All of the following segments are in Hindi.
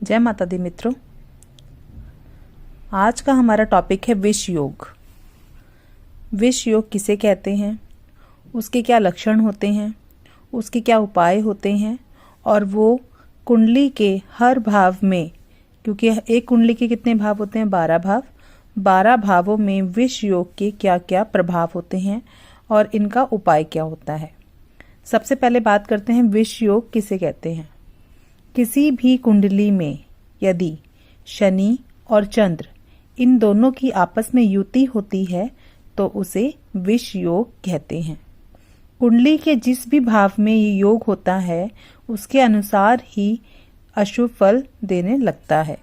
जय माता दी मित्रों। आज का हमारा टॉपिक है विष योग। विष योग किसे कहते हैं, उसके क्या लक्षण होते हैं, उसके क्या उपाय होते हैं और वो कुंडली के हर भाव में, क्योंकि एक कुंडली के कितने भाव होते हैं, 12 भाव, 12 भावों में विष योग के क्या क्या प्रभाव होते हैं और इनका उपाय क्या होता है। सबसे पहले बात करते हैं विष योग किसे कहते हैं। किसी भी कुंडली में यदि शनि और चंद्र इन दोनों की आपस में युति होती है तो उसे विष योग कहते हैं। कुंडली के जिस भी भाव में ये योग होता है उसके अनुसार ही अशुभ फल देने लगता है।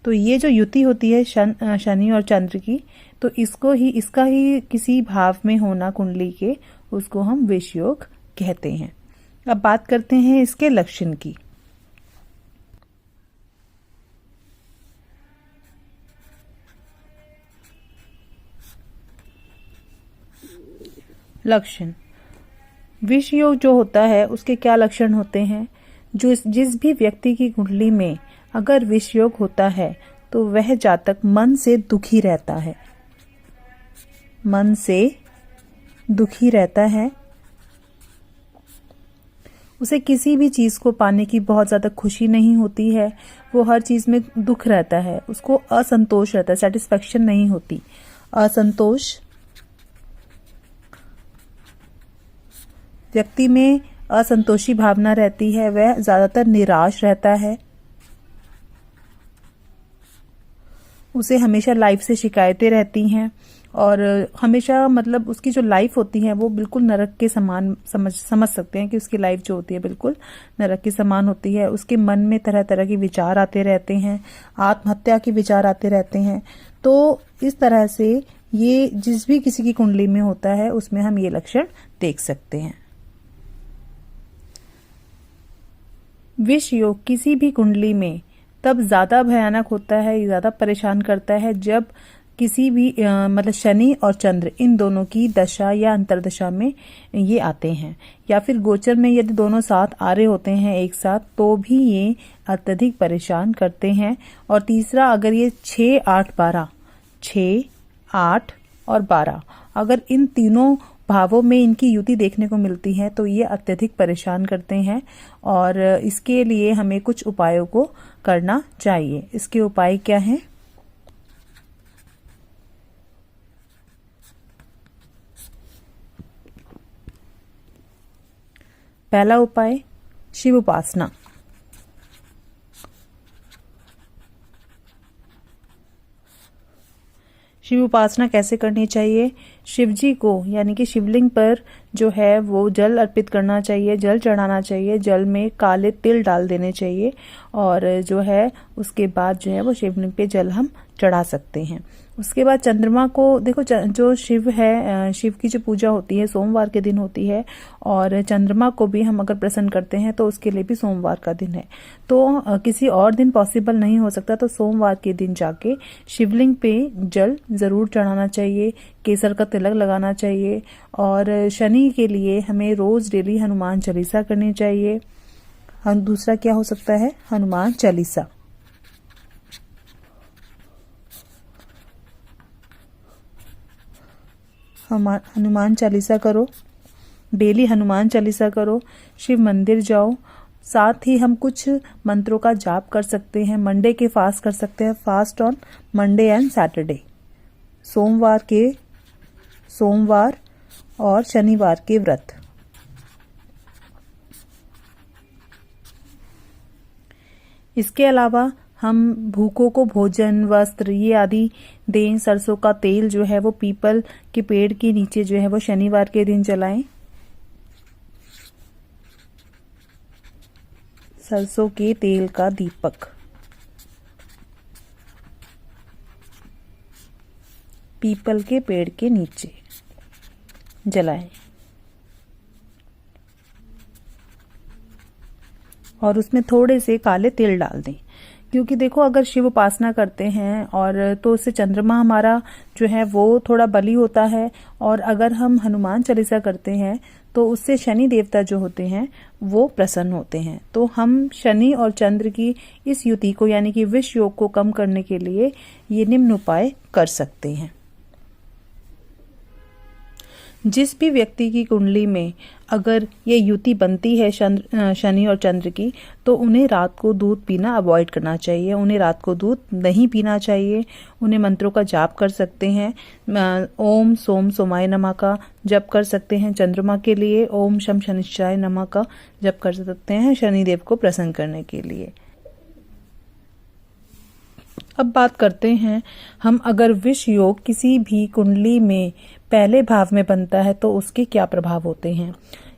तो ये जो युति होती है शनि और चंद्र की, तो इसका ही किसी भाव में होना कुंडली के, उसको हम विष योग कहते हैं। अब बात करते हैं इसके लक्षण की। लक्षण, विष योग जो होता है उसके क्या लक्षण होते हैं। जिस भी व्यक्ति की कुंडली में अगर विष योग होता है तो वह जातक मन से दुखी रहता है, मन से दुखी रहता है। उसे किसी भी चीज को पाने की बहुत ज्यादा खुशी नहीं होती है, वो हर चीज में दुख रहता है, उसको असंतोष रहता है, सेटिस्फेक्शन नहीं होती। असंतोष, व्यक्ति में असंतोषी भावना रहती है, वह ज्यादातर निराश रहता है, उसे हमेशा लाइफ से शिकायतें रहती हैं और हमेशा मतलब उसकी जो लाइफ होती है वो बिल्कुल नरक के समान समझ सकते हैं कि उसकी लाइफ जो होती है बिल्कुल नरक के समान होती है। उसके मन में तरह तरह के विचार आते रहते हैं, आत्महत्या के विचार आते रहते हैं। तो इस तरह से ये जिस भी किसी की कुंडली में होता है उसमें हम ये लक्षण देख सकते हैं। विष योग किसी भी कुंडली में तब ज्यादा भयानक होता है, ज्यादा परेशान करता है जब किसी भी मतलब शनि और चंद्र इन दोनों की दशा या अंतरदशा में ये आते हैं, या फिर गोचर में यदि दोनों साथ आ रहे होते हैं एक साथ तो भी ये अत्यधिक परेशान करते हैं। और तीसरा, अगर ये 6, 8, 12, 6, 8 और 12 अगर इन तीनों भावों में इनकी युति देखने को मिलती है तो ये अत्यधिक परेशान करते हैं और इसके लिए हमें कुछ उपायों को करना चाहिए। इसके उपाय क्या हैं? पहला उपाय, शिव उपासना। शिव उपासना कैसे करनी चाहिए? शिव जी को यानी कि शिवलिंग पर जो है वो जल अर्पित करना चाहिए, जल चढ़ाना चाहिए, जल में काले तिल डाल देने चाहिए और जो है उसके बाद जो है वो शिवलिंग पे जल हम चढ़ा सकते हैं। उसके बाद चंद्रमा को देखो, जो शिव है, शिव की जो पूजा होती है सोमवार के दिन होती है और चंद्रमा को भी हम अगर प्रसन्न करते हैं तो उसके लिए भी सोमवार का दिन है। तो किसी और दिन पॉसिबल नहीं हो सकता, तो सोमवार के दिन जाके शिवलिंग पे जल जरूर चढ़ाना चाहिए, केसर का तिलक लगाना चाहिए। और शनि के लिए हमें रोज डेली हनुमान चालीसा करनी चाहिए। दूसरा क्या हो सकता है? हनुमान चालीसा। हनुमान चालीसा करो, डेली हनुमान चालीसा करो, शिव मंदिर जाओ। साथ ही हम कुछ मंत्रों का जाप कर सकते हैं। मंडे के फास्ट कर सकते हैं, fast on Monday and Saturday. सोमवार और शनिवार के व्रत। इसके अलावा हम भूखों को भोजन, वस्त्र ये आदि दें। सरसों का तेल जो है वो पीपल के पेड़ के नीचे जो है वो शनिवार के दिन जलाएं। सरसों के तेल का दीपक पीपल के पेड़ के नीचे जलाएं और उसमें थोड़े से काले तिल डाल दें, क्योंकि देखो, अगर शिव उपासना करते हैं और तो उससे चंद्रमा हमारा जो है वो थोड़ा बली होता है, और अगर हम हनुमान चालीसा करते हैं तो उससे शनि देवता जो होते हैं वो प्रसन्न होते हैं। तो हम शनि और चंद्र की इस युति को यानी कि विष योग को कम करने के लिए ये निम्न उपाय कर सकते हैं। जिस भी व्यक्ति की कुंडली में अगर ये युति बनती है शनि और चंद्र की, तो उन्हें रात को दूध पीना अवॉइड करना चाहिए। उन्हें रात को दूध नहीं पीना चाहिए। उन्हें मंत्रों का जाप कर सकते हैं। ओम सोम सोमाय नमः का जप कर सकते हैं चंद्रमा के लिए। ओम शम शनिश्चाय नमः का जप कर सकते हैं शनिदेव को प्रसन्न करने के लिए। अब बात करते हैं हम, अगर विष योग किसी भी कुंडली में पहले भाव में बनता है तो उसके क्या प्रभाव होते हैं।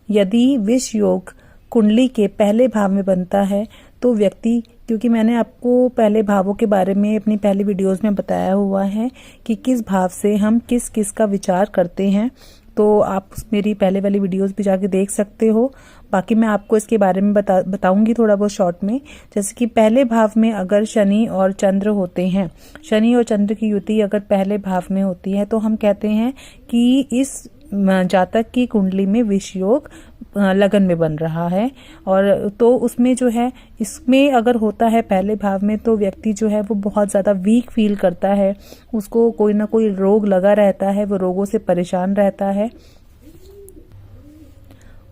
यदि विष योग कुंडली के पहले भाव में बनता है तो व्यक्ति, क्योंकि मैंने आपको पहले भावों के बारे में अपनी पहली वीडियोस में बताया हुआ है कि किस भाव से हम किस किस का विचार करते हैं, तो आप मेरी पहले वाली वीडियोस भी जाके देख सकते हो। बाकी मैं आपको इसके बारे में बताऊंगी थोड़ा बहुत शॉर्ट में। जैसे कि पहले भाव में अगर शनि और चंद्र होते हैं, शनि और चंद्र की युति अगर पहले भाव में होती है तो हम कहते हैं कि इस जातक की कुंडली में विष योग लगन में बन रहा है। और तो उसमें जो है, इसमें अगर होता है पहले भाव में तो व्यक्ति जो है वो बहुत ज़्यादा वीक फील करता है। उसको कोई ना कोई रोग लगा रहता है, वो रोगों से परेशान रहता है।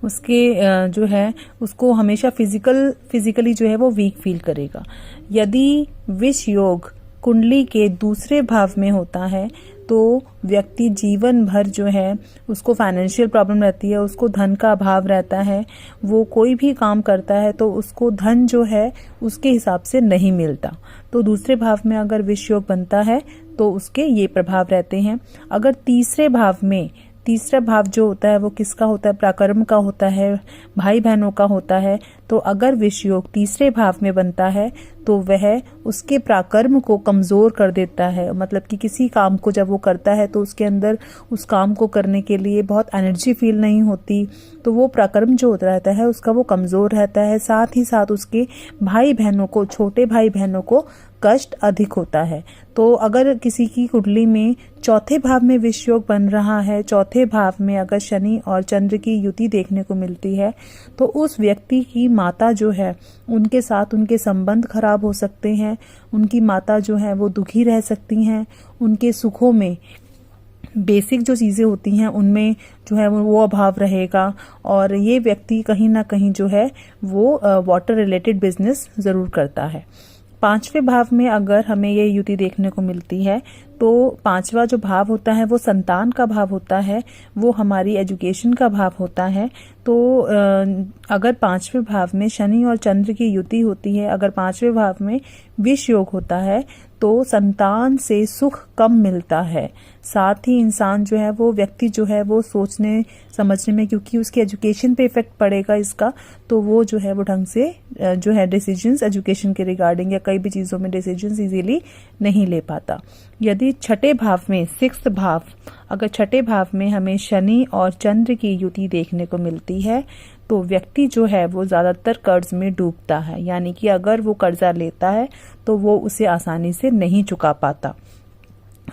उसके जो है उसको हमेशा फिजिकली जो है वो वीक फील करेगा। यदि विष योग कुंडली के दूसरे भाव में होता है तो व्यक्ति जीवन भर जो है उसको फाइनेंशियल प्रॉब्लम रहती है, उसको धन का अभाव रहता है। वो कोई भी काम करता है तो उसको धन जो है उसके हिसाब से नहीं मिलता। तो दूसरे भाव में अगर विष योग बनता है तो उसके ये प्रभाव रहते हैं। अगर तीसरे भाव में, तीसरा भाव जो होता है वो किसका होता है, पराक्रम का होता है, भाई बहनों का होता है। तो अगर विष योग तीसरे भाव में बनता है तो वह उसके पराक्रम को कमजोर कर देता है। मतलब कि किसी काम को जब वो करता है तो उसके अंदर उस काम को करने के लिए बहुत एनर्जी फील नहीं होती, तो वो पराक्रम जो होता रहता है उसका वो कमजोर रहता है। साथ ही साथ उसके भाई बहनों को, छोटे भाई बहनों को कष्ट अधिक होता है। तो अगर किसी की कुंडली में चौथे भाव में विष योग बन रहा है, चौथे भाव में अगर शनि और चंद्र की युति देखने को मिलती है, तो उस व्यक्ति की माता जो है उनके साथ उनके संबंध खराब हो सकते हैं। उनकी माता जो है वो दुखी रह सकती हैं। उनके सुखों में बेसिक जो चीज़ें होती हैं उनमें जो है वो अभाव रहेगा। और ये व्यक्ति कहीं ना कहीं जो है वो वाटर रिलेटेड बिजनेस ज़रूर करता है। पांचवें भाव में अगर हमें ये युति देखने को मिलती है तो पांचवा जो भाव होता है वो संतान का भाव होता है, वो हमारी एजुकेशन का भाव होता है। तो अगर पांचवें भाव में शनि और चंद्र की युति होती है, अगर पांचवें भाव में विष योग होता है तो संतान से सुख कम मिलता है। साथ ही इंसान जो है वो व्यक्ति जो है वो सोचने समझने में, क्योंकि उसकी एजुकेशन पे इफेक्ट पड़ेगा इसका, तो वो जो है वो ढंग से जो है डिसीजंस एजुकेशन के रिगार्डिंग या कई भी चीज़ों में डिसीजंस इजीली नहीं ले पाता। यदि छठे भाव में, सिक्स्थ भाव, अगर छठे भाव में हमें शनि और चंद्र की युति देखने को मिलती है तो व्यक्ति जो है वो ज़्यादातर कर्ज में डूबता है। यानी कि अगर वो कर्जा लेता है तो वो उसे आसानी से नहीं चुका पाता।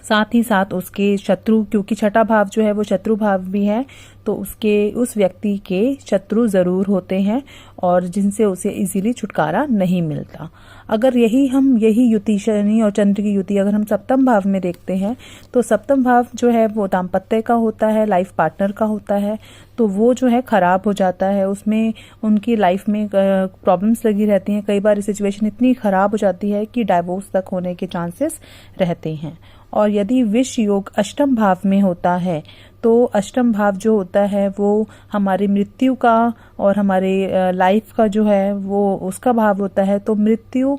साथ ही साथ उसके शत्रु, क्योंकि छठा भाव जो है वो शत्रु भाव भी है, तो उस व्यक्ति के शत्रु जरूर होते हैं और जिनसे उसे इजीली छुटकारा नहीं मिलता। अगर यही युति शनि और चंद्र की युति अगर हम सप्तम भाव में देखते हैं तो सप्तम भाव जो है वो दाम्पत्य का होता है, लाइफ पार्टनर का होता है। तो वो जो है खराब हो जाता है, उसमें उनकी लाइफ में प्रॉब्लम्स लगी रहती हैं। कई बार सिचुएशन इतनी खराब हो जाती है कि डाइवोर्स तक होने के चांसेस रहते हैं। और यदि विष योग अष्टम भाव में होता है तो अष्टम भाव जो होता है वो हमारी मृत्यु का और हमारे लाइफ का जो है वो उसका भाव होता है। तो मृत्यु,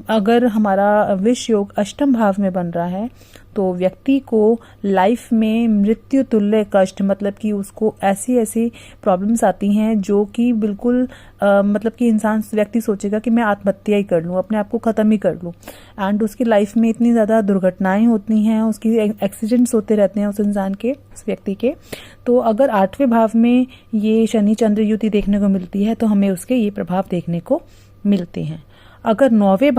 अगर हमारा विष योग अष्टम भाव में बन रहा है तो व्यक्ति को लाइफ में मृत्यु तुल्य कष्ट, मतलब कि उसको ऐसी प्रॉब्लम्स आती हैं जो कि बिल्कुल मतलब कि व्यक्ति सोचेगा कि मैं आत्महत्या ही कर लूं, अपने आप को खत्म ही कर लूं। एंड उसकी लाइफ में इतनी ज़्यादा दुर्घटनाएं होती हैं, उसकी एक्सीडेंट्स होते रहते हैं उस इंसान के, उस व्यक्ति के। तो अगर आठवें भाव में ये शनि चंद्र युति देखने को मिलती है तो हमें उसके ये प्रभाव देखने को मिलते हैं। अगर 9वें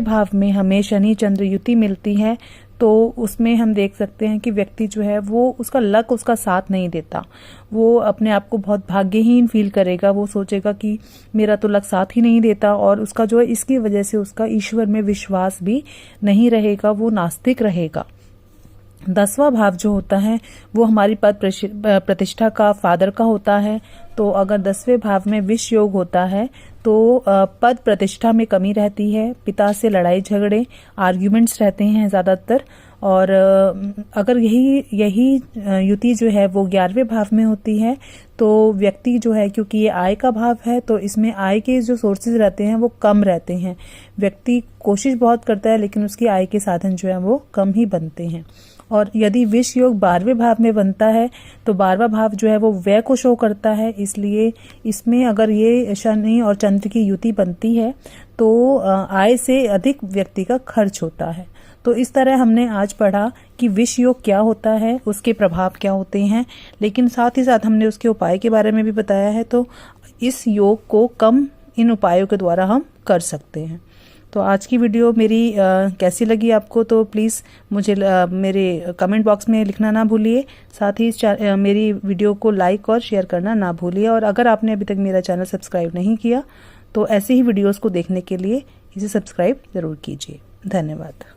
भाव में हमें शनि चंद्र युति मिलती है तो उसमें हम देख सकते हैं कि व्यक्ति जो है वो उसका लक उसका साथ नहीं देता, वो अपने आप को बहुत भाग्यहीन फील करेगा, वो सोचेगा कि मेरा तो लक साथ ही नहीं देता, और उसका जो है इसकी वजह से उसका ईश्वर में विश्वास भी नहीं रहेगा, वो नास्तिक रहेगा। 10वां भाव जो होता है वो हमारी पद प्रतिष्ठा का, फादर का होता है। तो अगर 10वें भाव में विष योग होता है तो पद प्रतिष्ठा में कमी रहती है, पिता से लड़ाई झगड़े, आर्ग्यूमेंट्स रहते हैं ज़्यादातर। और अगर यही युति जो है वो 11वें भाव में होती है तो व्यक्ति जो है, क्योंकि ये आय का भाव है तो इसमें आय के जो सोर्सेज रहते हैं वो कम रहते हैं। व्यक्ति कोशिश बहुत करता है लेकिन उसकी आय के साधन जो है वो कम ही बनते हैं। और यदि विष योग 12वें भाव में बनता है तो 12वां भाव जो है वो व्यय को शो करता है, इसलिए इसमें अगर ये शनि और चंद्र की युति बनती है तो आय से अधिक व्यक्ति का खर्च होता है। तो इस तरह हमने आज पढ़ा कि विष योग क्या होता है, उसके प्रभाव क्या होते हैं, लेकिन साथ ही साथ हमने उसके उपाय के बारे में भी बताया है। तो इस योग को कम इन उपायों के द्वारा हम कर सकते हैं। तो आज की वीडियो मेरी कैसी लगी आपको, तो प्लीज़ मुझे मेरे कमेंट बॉक्स में लिखना ना भूलिए। साथ ही मेरी वीडियो को लाइक और शेयर करना ना भूलिए। और अगर आपने अभी तक मेरा चैनल सब्सक्राइब नहीं किया तो ऐसे ही वीडियोस को देखने के लिए इसे सब्सक्राइब ज़रूर कीजिए। धन्यवाद।